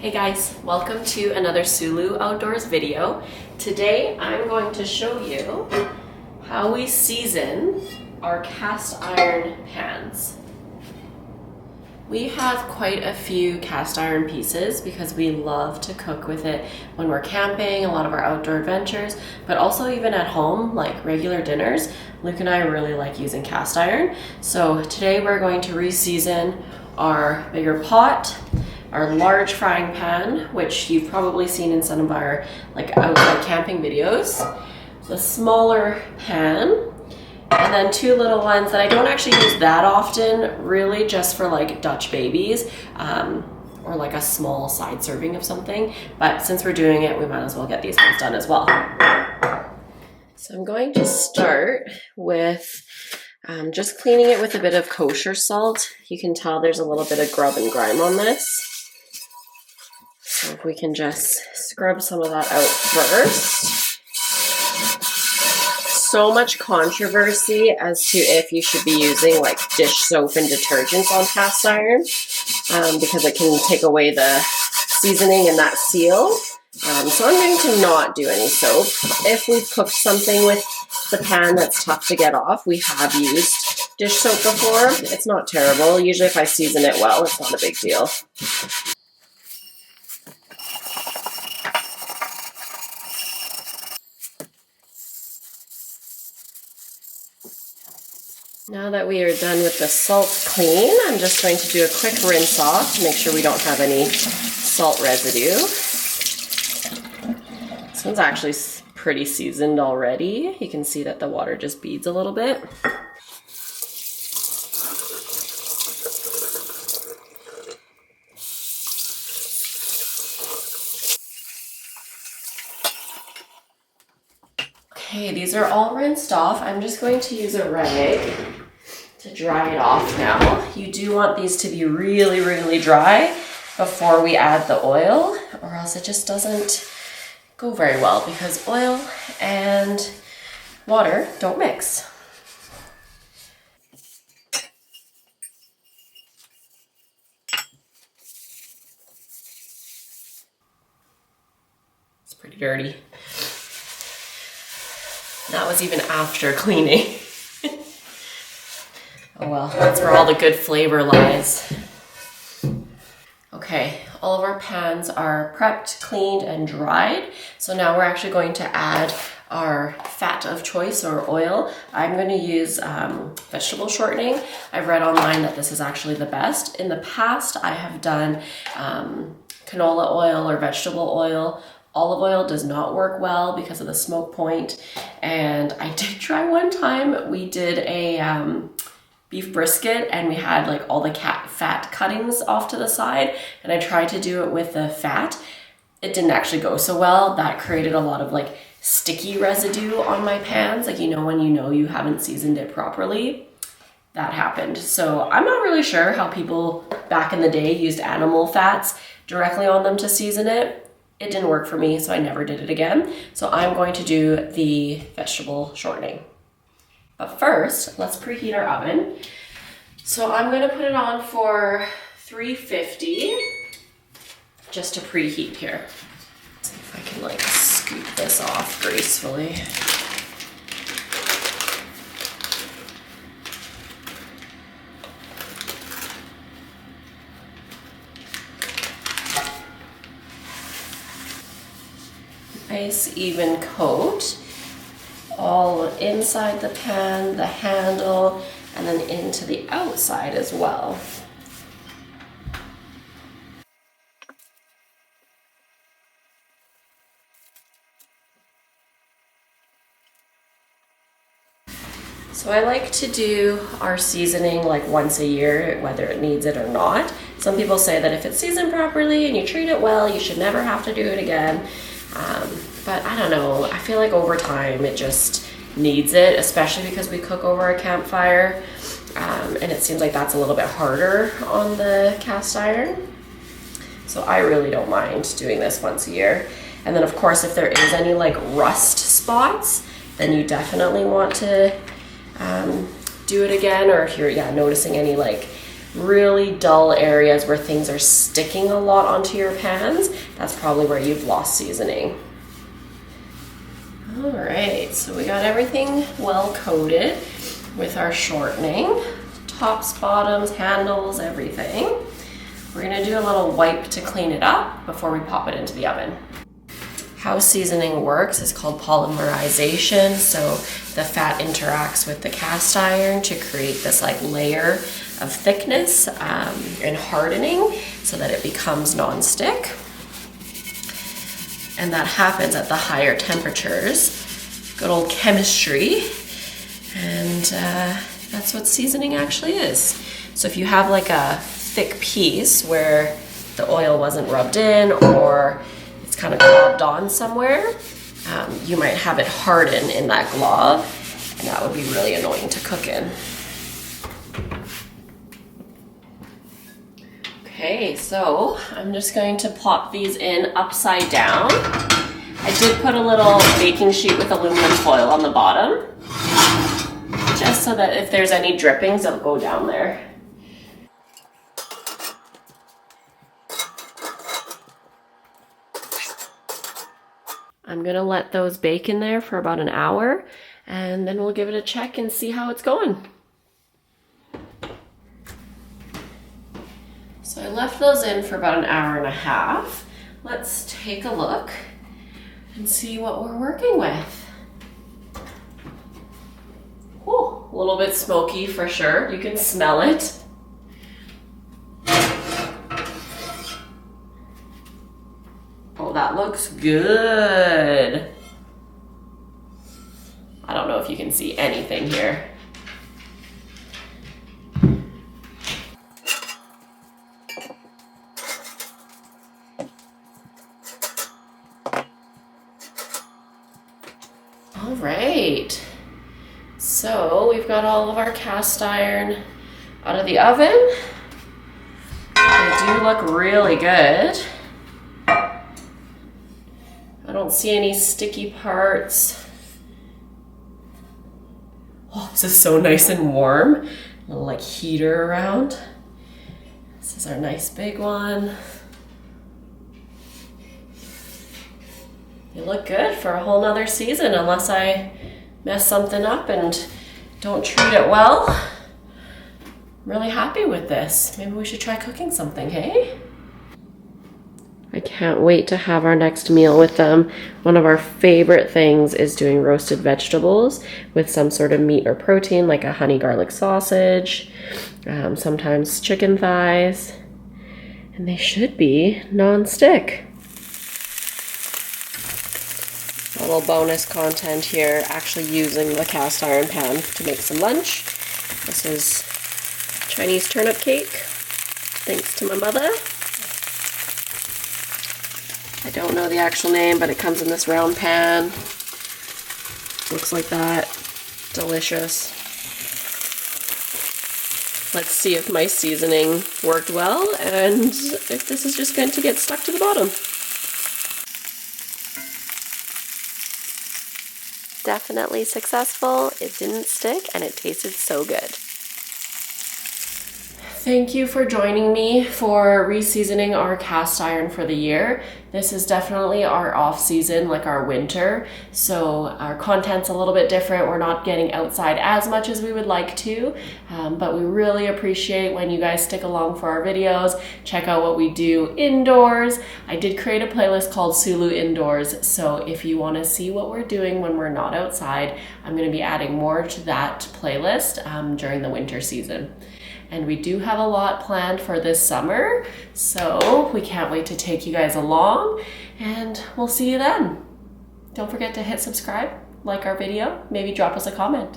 Hey guys, welcome to another Sulu Outdoors video. Today I'm going to show you how we season our cast iron pans. We have quite a few cast iron pieces because we love to cook with it when we're camping, a lot of our outdoor adventures, but also even at home, like regular dinners. Luke and I really like using cast iron. So today we're going to re-season our bigger pot, our large frying pan, which you've probably seen in some of our outside camping videos, the smaller pan, and then two little ones that I don't actually use that often, really just for like Dutch babies, or like a small side serving of something. But since we're doing it, we might as well get these ones done as well. So I'm going to start with just cleaning it with a bit of kosher salt. You can tell there's a little bit of grub and grime on this. So if we can just scrub some of that out first. So much controversy as to if you should be using like dish soap and detergents on cast iron because it can take away the seasoning and that seal. So I'm going to not do any soap. If we've cooked something with the pan that's tough to get off, we have used dish soap before. It's not terrible. Usually if I season it well, it's not a big deal. Now that we are done with the salt clean, I'm just going to do a quick rinse off to make sure we don't have any salt residue. This one's actually pretty seasoned already. You can see that the water just beads a little bit. Okay, these are all rinsed off. I'm just going to use a rag to dry it off now. You do want these to be really, really dry before we add the oil, or else it just doesn't go very well because oil and water don't mix. It's pretty dirty. That was even after cleaning. Oh well, that's where all the good flavor lies. Okay, all of our pans are prepped, cleaned, and dried. So now we're actually going to add our fat of choice or oil. I'm going to use vegetable shortening. I've read online that this is actually the best. In the past, I have done canola oil or vegetable oil. Olive oil does not work well because of the smoke point. And I did try one time. We did a beef brisket and we had like all the fat cuttings off to the side, and I tried to do it with the fat. It didn't actually go so well. That created a lot of like sticky residue on my pans. Like, when you haven't seasoned it properly, that happened. So I'm not really sure how people back in the day used animal fats directly on them to season it. It didn't work for me, so I never did it again. So I'm going to do the vegetable shortening. But first, let's preheat our oven. So I'm going to put it on for 350 just to preheat here. Let's see if I can like scoop this off gracefully. Nice even coat all inside the pan, the handle, and then into the outside as well. So I like to do our seasoning like once a year, whether it needs it or not. Some people say that if it's seasoned properly and you treat it well, you should never have to do it again. But I don't know, I feel like over time it just needs it, especially because we cook over a campfire, and it seems like that's a little bit harder on the cast iron. So I really don't mind doing this once a year. And then of course, if there is any like rust spots, then you definitely want to do it again, or if you're noticing any like really dull areas where things are sticking a lot onto your pans, that's probably where you've lost seasoning. All right, so we got everything well coated with our shortening. Tops, bottoms, handles, everything. We're gonna do a little wipe to clean it up before we pop it into the oven. How seasoning works is called polymerization. So the fat interacts with the cast iron to create this like layer of thickness and hardening so that it becomes non-stick. And that happens at the higher temperatures. Good old chemistry. And that's what seasoning actually is. So if you have like a thick piece where the oil wasn't rubbed in or it's kind of globbed on somewhere, you might have it harden in that glob, and that would be really annoying to cook in. Okay, so I'm just going to plop these in upside down. I did put a little baking sheet with aluminum foil on the bottom, just so that if there's any drippings, it'll go down there. I'm gonna let those bake in there for about an hour, and then we'll give it a check and see how it's going. So I left those in for about an hour and a half. Let's take a look and see what we're working with. Oh, a little bit smoky for sure. You can smell it. Oh, that looks good. I don't know if you can see anything here. All right, so we've got all of our cast iron out of the oven. They do look really good. I don't see any sticky parts. Oh, this is so nice and warm. A little like heater around. This is our nice big one. They look good for a whole nother season unless I mess something up and don't treat it well. I'm really happy with this. Maybe we should try cooking something, hey? I can't wait to have our next meal with them. One of our favorite things is doing roasted vegetables with some sort of meat or protein, like a honey garlic sausage, sometimes chicken thighs, and they should be non-stick. A little bonus content here, actually using the cast iron pan to make some lunch. This is Chinese turnip cake, thanks to my mother. I don't know the actual name, but it comes in this round pan. Looks like that. Delicious. Let's see if my seasoning worked well and if this is just going to get stuck to the bottom. Definitely successful. It didn't stick and it tasted so good. Thank you for joining me for reseasoning our cast iron for the year. This is definitely our off season, like our winter. So our content's a little bit different. We're not getting outside as much as we would like to, but we really appreciate when you guys stick along for our videos. Check out what we do indoors. I did create a playlist called Sulu Indoors. So if you want to see what we're doing when we're not outside, I'm going to be adding more to that playlist during the winter season. And we do have a lot planned for this summer, so we can't wait to take you guys along, and we'll see you then. Don't forget to hit subscribe, like our video, maybe drop us a comment.